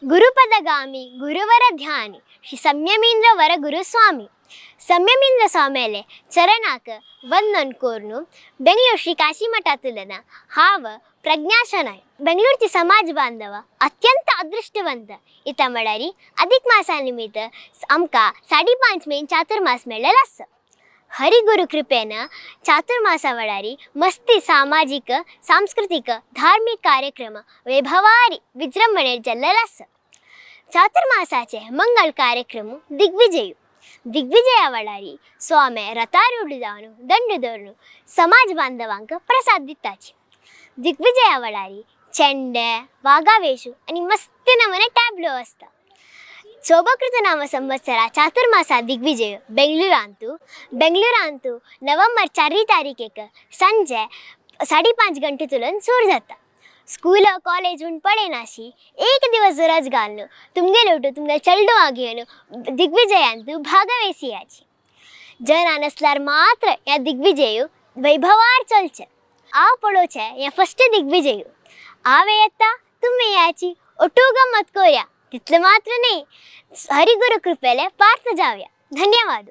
ಗುರುಪದಗಾಮಿ ಗುರುವರ ಧ್ಯಾನಿ ಶ್ರೀ ಸಂಯಮೀಂದ್ರ ವರ ಗುರುಸ್ವಾಮಿ ಸಂಯಮೀಂದ್ರ ಸ್ವಾಮಿಯಲೆ ಚರಣಾಕ ವಂದನ್ಕೋರ್ನು ಬೆಂಗಳೂರು ಶ್ರೀ काशीमठातुलन हाव प्रज्ञाशनाय बेंगळूरचे समाज बांधव अत्यंत अदृष्टवंत इता म्हळ्यारी अधिक मासा निमित्त आमकां 5.5 मेन चातुर्मास मेळ्ळेलो आसा. हरिगुरु कृपेन चातुर्मासा वेळारी मस्ती सामाजिक सांस्कृतिक धार्मिक कार्यक्रम वैभवारी विजृंभणेन चल्लेलो आसा. चातुर्मासाचे मंगल कार्यक्रम दिग्विजया वेळारी स्वामी रथारूढ जावन दंड धरून समाज बांधवांक प्रसाद दिताचे. दिग्विजया वेळारी चेंडे वाघावेशू आनी मस्ती नमने टॅब्लो आसता. शोभकृत नाम संवत्सरा चातुर्मासा दिग्विजय बेंगळूरांतू नोव्हेंबर 4 तारीखेक संजे 5:30 गंटेतुलन सुरू जाता. स्कूल कॉलेज उन पडेनाशी एक दिवस रज घालून तुमगे लोटू तुमगे चलडो घेवन दिग्विजयांतू भागवेसियाची. जन नसल्यार मात्र ह्या दिग्विजयू वैभवार चलचे. हांव पळोवचें हें फस्ट दिग्विजयू. हांव येता तुमी याची ओटू गमत करूया तितलें मात्र न्ही. हरिगुरु कृपेले पार्थ जावया. धन्यवाद.